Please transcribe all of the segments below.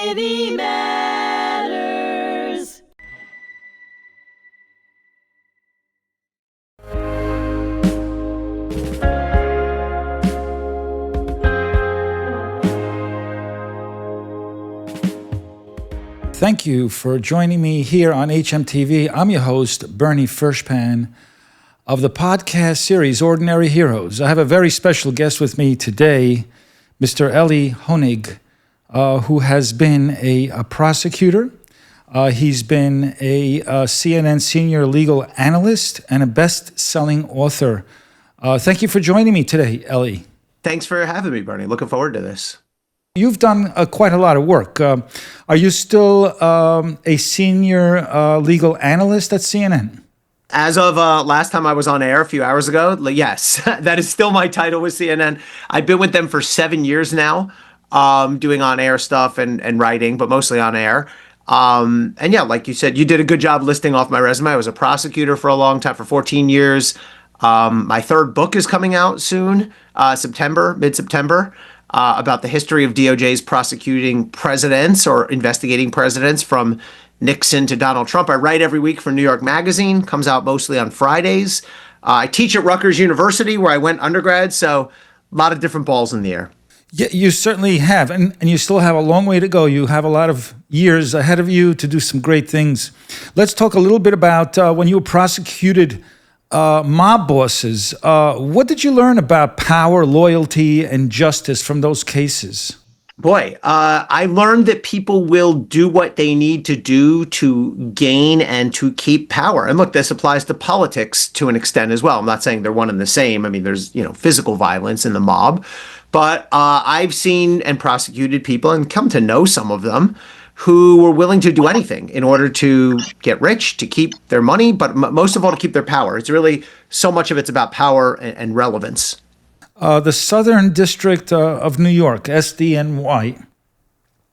Society Matters. Thank you for joining me here on HMTV. I'm your host, Bernie Furshpan, of the podcast series Ordinary Heroes. I have a very special guest with me today, Mr. Elie Honig, who has been a prosecutor. He's been a CNN senior legal analyst and a best-selling author. Thank you for joining me today, Elie. Thanks for having me, Bernie. Looking forward to this. You've done quite a lot of work. Are you still a senior legal analyst at CNN? As of last time I was on air a few hours ago, yes, that is still my title with CNN. I've been with them for 7 years now, doing on-air stuff and writing, but mostly on air. And yeah, like you said, you did a good job listing off my resume. I was a prosecutor for a long time, for 14 years. My third book is coming out soon, mid-September. About the history of DOJ's prosecuting presidents or investigating presidents from Nixon to Donald Trump. I write every week for New York Magazine, comes out mostly on Fridays. I teach at Rutgers University where I went undergrad, so a lot of different balls in the air. Yeah, you certainly have, and you still have a long way to go. You have a lot of years ahead of you to do some great things. Let's talk a little bit about when you were prosecuted mob bosses. What did you learn about power, loyalty, and justice from those cases? Boy, I learned that people will do what they need to do to gain and to keep power. And look, this applies to politics to an extent as well. I'm not saying they're one and the same. I mean, there's, physical violence in the mob. But I've seen and prosecuted people and come to know some of them who were willing to do anything in order to get rich, to keep their money, but most of all, to keep their power. It's really so much of it's about power and relevance. The Southern District of New York, SDNY,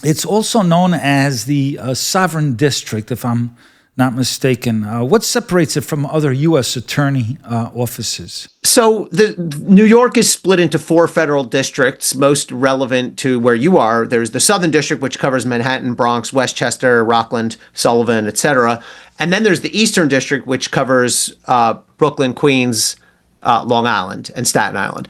it's also known as the Sovereign District, if I'm not mistaken. What separates it from other U.S. attorney offices? So New York is split into 4 federal districts, most relevant to where you are. There's the Southern District, which covers Manhattan, Bronx, Westchester, Rockland, Sullivan, etc. And then there's the Eastern District, which covers Brooklyn, Queens, Long Island, and Staten Island.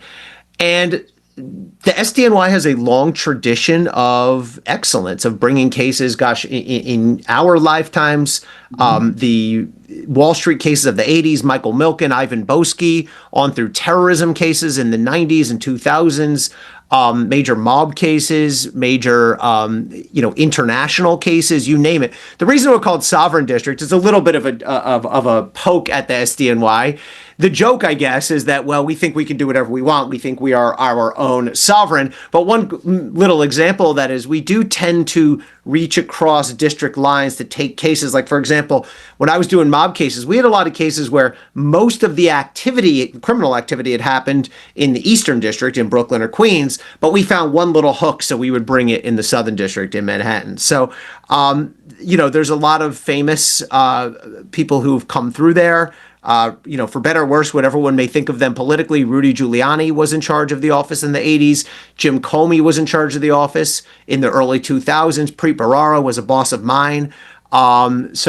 And the SDNY has a long tradition of excellence, of bringing cases, in our lifetimes, the Wall Street cases of the 80s, Michael Milken, Ivan Boesky, on through terrorism cases in the 90s and 2000s, major mob cases, major, international cases, you name it. The reason we're called Sovereign District is a little bit of a poke at the SDNY. The joke, I guess, is that, well, we think we can do whatever we want. We think we are our own sovereign. But one little example of that is we do tend to reach across district lines to take cases. Like, for example, when I was doing mob cases, we had a lot of cases where most of the activity, criminal activity, had happened in the Eastern District in Brooklyn or Queens, but we found one little hook, so we would bring it in the Southern District in Manhattan. So, there's a lot of famous people who've come through there. For better or worse, whatever one may think of them politically, Rudy Giuliani was in charge of the office in the 80s. Jim Comey was in charge of the office in the early 2000s. Preet Bharara was a boss of mine. It's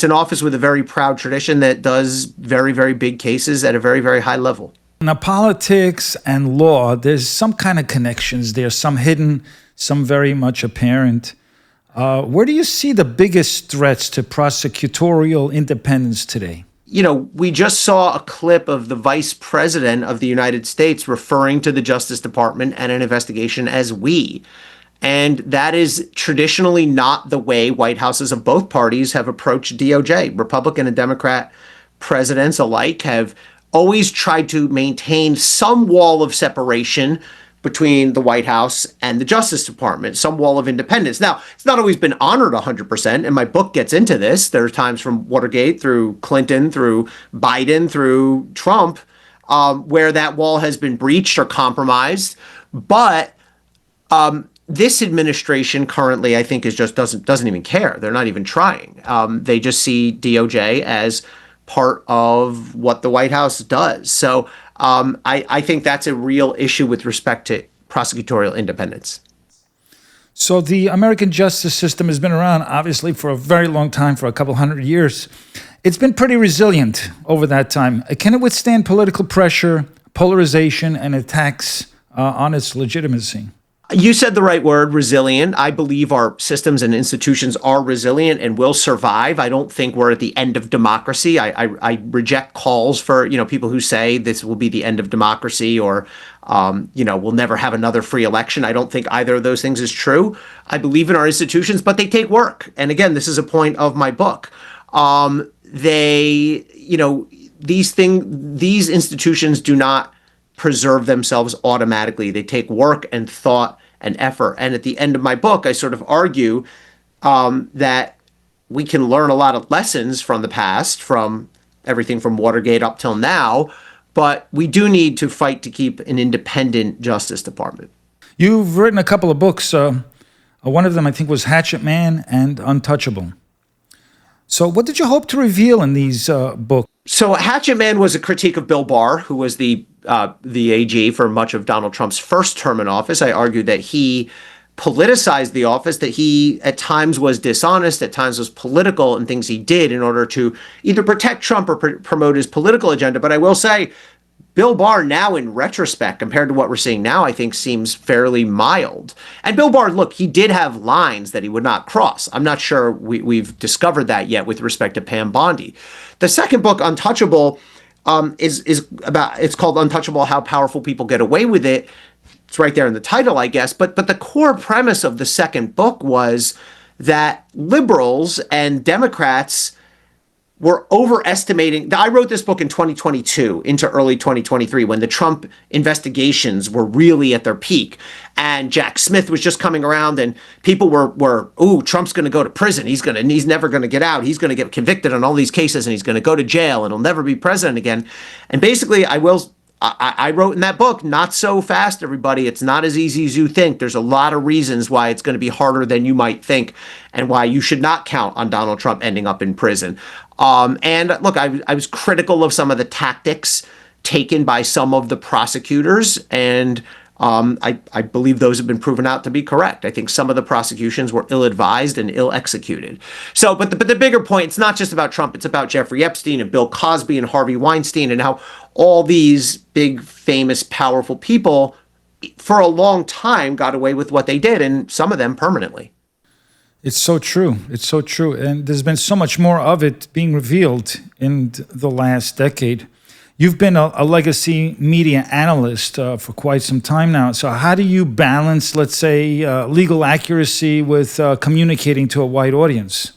an office with a very proud tradition that does very, very big cases at a very, very high level. Now, politics and law, there's some kind of connections there, some hidden, some very much apparent. Where do you see the biggest threats to prosecutorial independence today? We just saw a clip of the vice president of the United States referring to the Justice Department and an investigation as we. And that is traditionally not the way White Houses of both parties have approached DOJ. Republican and Democrat presidents alike have always tried to maintain some wall of separation between the White House and the Justice Department, some wall of independence. Now, it's not always been honored 100%, and my book gets into this. There are times from Watergate through Clinton, through Biden, through Trump, where that wall has been breached or compromised. But this administration currently, I think, is just doesn't even care. They're not even trying. They just see DOJ as part of what the White House does. So I think that's a real issue with respect to prosecutorial independence. So the American justice system has been around, obviously, for a very long time, for a couple hundred years. It's been pretty resilient over that time. Can it withstand political pressure, polarization, and attacks on its legitimacy? You said the right word, resilient. I believe our systems and institutions are resilient and will survive. I don't think we're at the end of democracy. I reject calls for, people who say this will be the end of democracy or, we'll never have another free election. I don't think either of those things is true. I believe in our institutions, but they take work. And again, this is a point of my book. These institutions do not preserve themselves automatically. They take work and thought and effort. And at the end of my book, I sort of argue that we can learn a lot of lessons from the past, from everything from Watergate up till now, but we do need to fight to keep an independent Justice Department. You've written a couple of books. One of them, I think, was Hatchet Man and Untouchable. So what did you hope to reveal in these books? So Hatchet Man was a critique of Bill Barr, who was the AG for much of Donald Trump's first term in office. I argued that he politicized the office, that he at times was dishonest, at times was political in things he did in order to either protect Trump or promote his political agenda. But I will say, Bill Barr now in retrospect, compared to what we're seeing now, I think seems fairly mild. And Bill Barr, look, he did have lines that he would not cross. I'm not sure we've discovered that yet with respect to Pam Bondi. The second book, Untouchable, it's called Untouchable: How Powerful People Get Away with It. It's right there in the title, I guess. But the core premise of the second book was that liberals and Democrats were overestimating. I wrote this book in 2022 into early 2023 when the Trump investigations were really at their peak. And Jack Smith was just coming around and people were Trump's going to go to prison. He's never going to get out. He's going to get convicted on all these cases and he's going to go to jail and he'll never be president again. And basically I wrote in that book, not so fast, everybody. It's not as easy as you think. There's a lot of reasons why it's going to be harder than you might think and why you should not count on Donald Trump ending up in prison. And look, I was critical of some of the tactics taken by some of the prosecutors, and I believe those have been proven out to be correct. I think some of the prosecutions were ill-advised and ill-executed. So, but the bigger point, it's not just about Trump. It's about Jeffrey Epstein and Bill Cosby and Harvey Weinstein and how all these big, famous, powerful people for a long time got away with what they did, and some of them permanently. It's so true. It's so true. And there's been so much more of it being revealed in the last decade. You've been a legacy media analyst for quite some time now. So how do you balance, let's say, legal accuracy with communicating to a wide audience?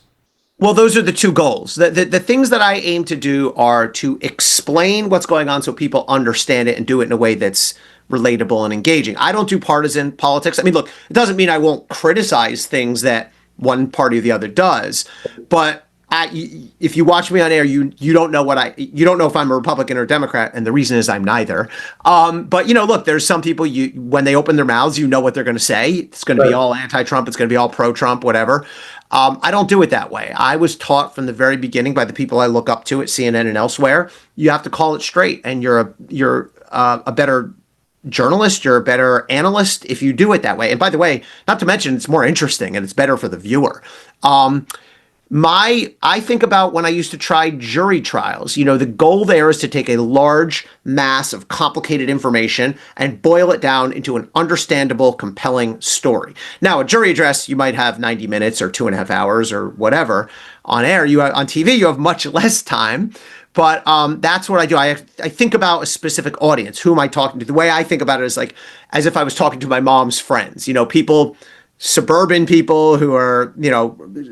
Well, those are the two goals. The things that I aim to do are to explain what's going on so people understand it and do it in a way that's relatable and engaging. I don't do partisan politics. I mean, look, it doesn't mean I won't criticize things that one party or the other does, but if you watch me on air, you don't know you don't know if I'm a Republican or Democrat, and the reason is I'm neither. But look, there's some people when they open their mouths, you know what they're going to say. It's going to be all anti-Trump. It's going to be all pro-Trump, whatever. I don't do it that way. I was taught from the very beginning by the people I look up to at CNN and elsewhere. You have to call it straight, and you're a better journalist, you're a better analyst if you do it that way. And by the way, not to mention, it's more interesting and it's better for the viewer. I think about when I used to try jury trials. The goal there is to take a large mass of complicated information and boil it down into an understandable, compelling story. Now, a jury address, you might have 90 minutes or 2.5 hours or whatever. On air, on TV, you have much less time. But that's what I do. I think about a specific audience. Who am I talking to? The way I think about it is like as if I was talking to my mom's friends. People, suburban people who are,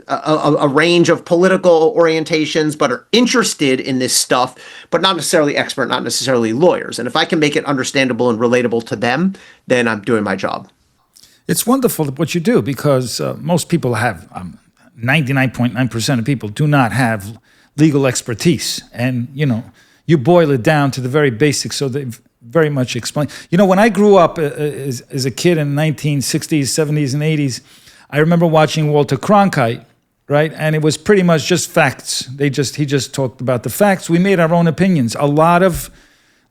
a range of political orientations, but are interested in this stuff, but not necessarily expert, not necessarily lawyers. And if I can make it understandable and relatable to them, then I'm doing my job. It's wonderful what you do because most people have, 99.9% of people do not have legal expertise. And, you boil it down to the very basics, so they've very much explained. When I grew up as a kid in the 1960s, 70s, and 80s, I remember watching Walter Cronkite, right? And it was pretty much just facts. He just talked about the facts. We made our own opinions. A lot of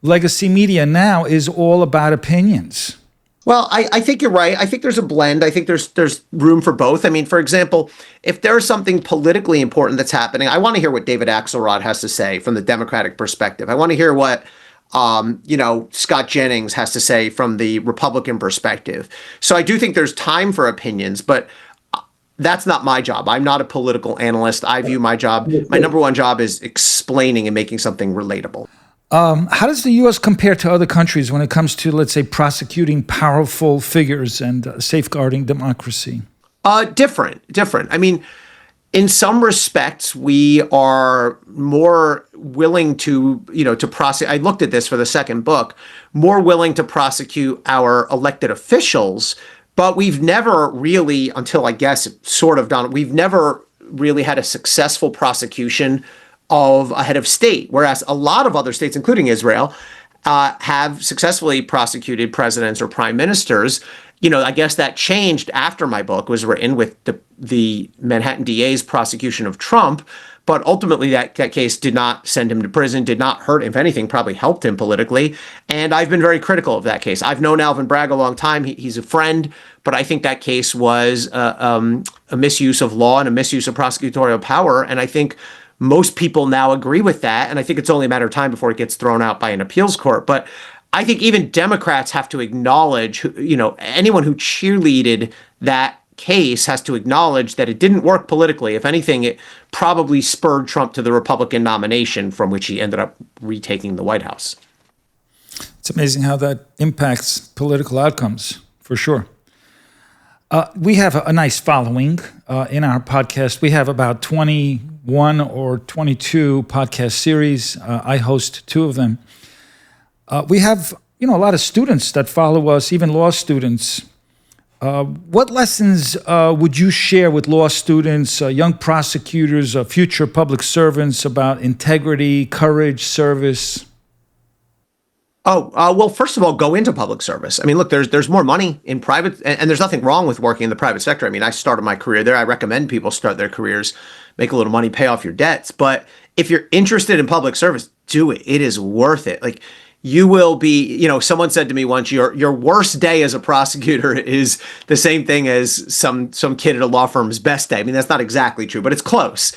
legacy media now is all about opinions. Well, I think you're right. I think there's a blend. I think there's room for both. I mean, for example, if there's something politically important that's happening, I want to hear what David Axelrod has to say from the Democratic perspective. I want to hear what Scott Jennings has to say from the Republican perspective. So I do think there's time for opinions, but that's not my job. I'm not a political analyst. I view my number one job is explaining and making something relatable. How does the U.S. compare to other countries when it comes to, let's say, prosecuting powerful figures and safeguarding democracy? Different. I mean, in some respects, we are more willing to, to prosecute. I looked at this for the second book, more willing to prosecute our elected officials, but we've never really, until I guess sort of done, we've never really had a successful prosecution of a head of state, whereas a lot of other states, including Israel, have successfully prosecuted presidents or prime ministers. I guess that changed after my book was written with the Manhattan DA's prosecution of Trump. But ultimately, that case did not send him to prison, did not hurt him. If anything, probably helped him politically. And I've been very critical of that case. I've known Alvin Bragg a long time. He's a friend. But I think that case was a misuse of law and a misuse of prosecutorial power. And I think most people now agree with that. And I think it's only a matter of time before it gets thrown out by an appeals court. But I think even Democrats have to acknowledge, anyone who cheerleaded that case has to acknowledge that it didn't work politically. If anything, it probably spurred Trump to the Republican nomination from which he ended up retaking the White House. It's amazing how that impacts political outcomes, for sure. We have a nice following in our podcast. We have about 21 or 22 podcast series. I host 2 of them. We have, a lot of students that follow us, even law students. What lessons would you share with law students, young prosecutors, future public servants about integrity, courage, service? Well, first of all, go into public service. I mean, look, there's more money in private, and there's nothing wrong with working in the private sector. I mean, I started my career there. I recommend people start their careers, make a little money, pay off your debts. But if you're interested in public service, do it. It is worth it. Like, you will be, someone said to me once, your worst day as a prosecutor is the same thing as some kid at a law firm's best day. I mean, that's not exactly true, but it's close.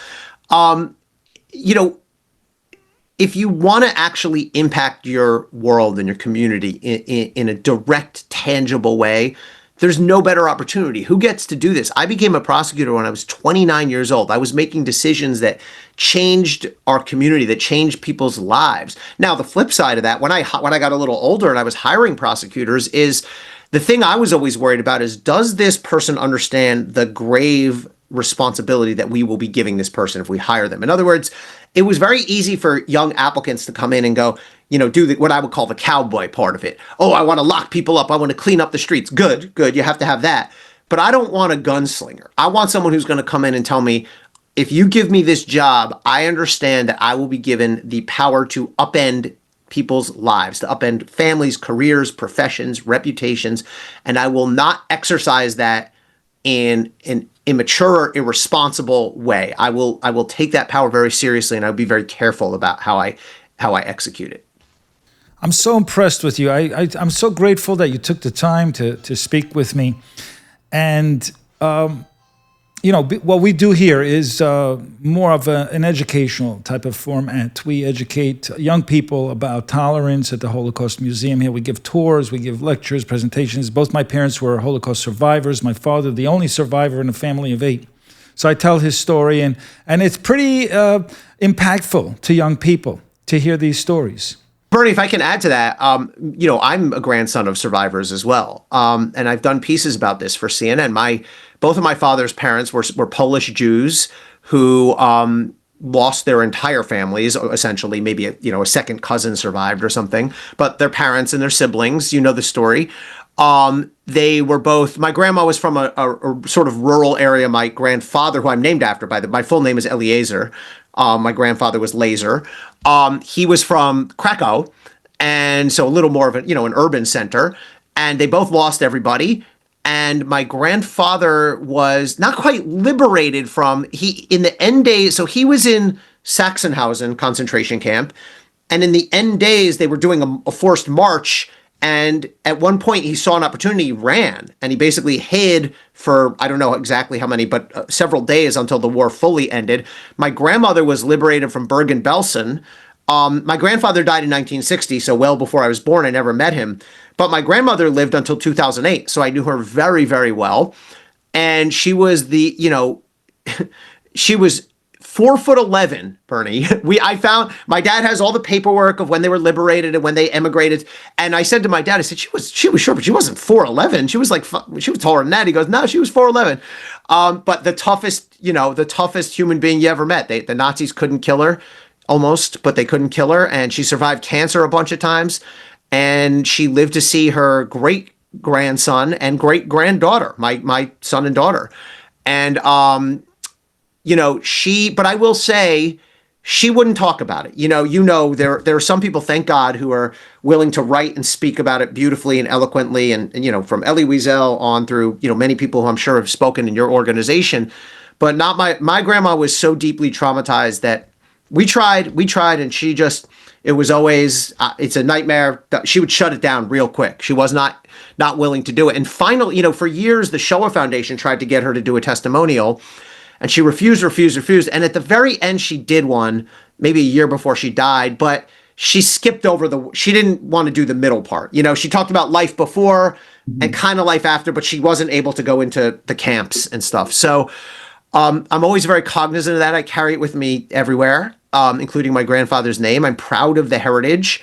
If you want to actually impact your world and your community in a direct, tangible way, there's no better opportunity. Who gets to do this? I became a prosecutor when I was 29 years old. I was making decisions that changed our community, that changed people's lives. Now, the flip side of that, when I got a little older and I was hiring prosecutors, is the thing I was always worried about is, does this person understand the grave responsibility that we will be giving this person if we hire them? In other words, it was very easy for young applicants to come in and go, do what I would call the cowboy part of it. Oh, I want to lock people up. I want to clean up the streets. Good. You have to have that. But I don't want a gunslinger. I want someone who's going to come in and tell me, if you give me this job, I understand that I will be given the power to upend people's lives, to upend families, careers, professions, reputations, and I will not exercise that in an immature or irresponsible way. I will take that power very seriously, and I'll be very careful about how I execute it. I'm so impressed with you. I'm so grateful that you took the time to speak with me. And, what we do here is more of an educational type of format. We educate young people about tolerance at the Holocaust Museum here. We give tours, we give lectures, presentations. Both my parents were Holocaust survivors. My father, the only survivor in a family of 8. So I tell his story, and it's pretty impactful to young people to hear these stories. Bernie, if I can add to that, I'm a grandson of survivors as well. And I've done pieces about this for CNN. Both of my father's parents were Polish Jews who lost their entire families, essentially. Maybe a second cousin survived or something. But their parents and their siblings, the story. They were both, my grandma was from a sort of rural area. My grandfather, who I'm named after, my full name is Eliezer. My grandfather was Laser. He was from Krakow, and so a little more of an urban center. And they both lost everybody. And my grandfather was not quite liberated in the end days. So he was in Sachsenhausen concentration camp. And in the end days, they were doing a forced march. And at one point, he saw an opportunity, he ran, and he basically hid for, I don't know exactly how many, but several days until the war fully ended. My grandmother was liberated from Bergen-Belsen. My grandfather died in 1960, so well before I was born. I never met him. But my grandmother lived until 2008, so I knew her very, very well. And she was she was 4'11", Bernie. I found my dad has all the paperwork of when they were liberated and when they emigrated. And I said to my dad, I said, she was short, but she wasn't 4'11". She was taller than that. He goes, no, she was 4'11". But the toughest human being you ever met. The Nazis couldn't kill her almost, but they couldn't kill her. And she survived cancer a bunch of times. And she lived to see her great grandson and great granddaughter, my son and daughter. And, but I will say she wouldn't talk about it. There are some people, thank God, who are willing to write and speak about it beautifully and eloquently. And from Elie Wiesel on through, many people who I'm sure have spoken in your organization, but not my grandma was so deeply traumatized that we tried and she just, it was always, it's a nightmare. She would shut it down real quick. She was not willing to do it. And finally, for years, the Shoah Foundation tried to get her to do a testimonial. And she refused. And at the very end, she did one, maybe a year before she died, but she skipped over she didn't want to do the middle part. She talked about life before and kind of life after, but she wasn't able to go into the camps and stuff. So I'm always very cognizant of that. I carry it with me everywhere, including my grandfather's name. I'm proud of the heritage,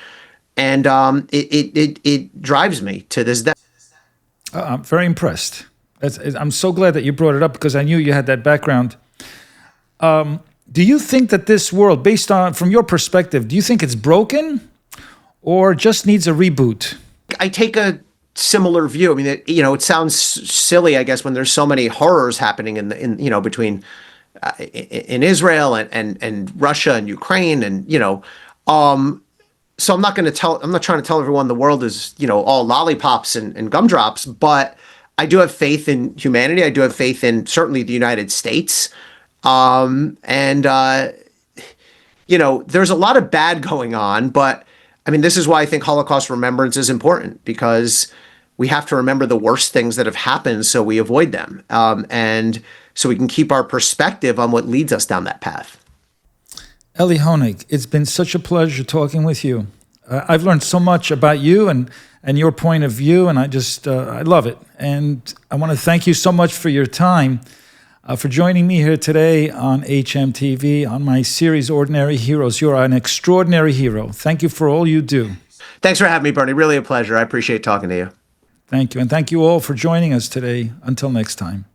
and it drives me to this day. I'm very impressed. I'm so glad that you brought it up because I knew you had that background. Do you think that this world, from your perspective, do you think it's broken or just needs a reboot? I take a similar view. I mean, it sounds silly, I guess, when there's so many horrors happening between in Israel and Russia and Ukraine so I'm not trying to tell everyone the world is, all lollipops and gumdrops, but I do have faith in humanity. I do have faith in certainly the United States. There's a lot of bad going on, but I mean, this is why I think Holocaust remembrance is important, because we have to remember the worst things that have happened so we avoid them. And so we can keep our perspective on what leads us down that path. Elie Honig, it's been such a pleasure talking with you. I've learned so much about you and your point of view, and I love it. And I want to thank you so much for your time, for joining me here today on HMTV on my series, Ordinary Heroes. You are an extraordinary hero. Thank you for all you do. Thanks for having me, Bernie. Really a pleasure. I appreciate talking to you. Thank you. And thank you all for joining us today. Until next time.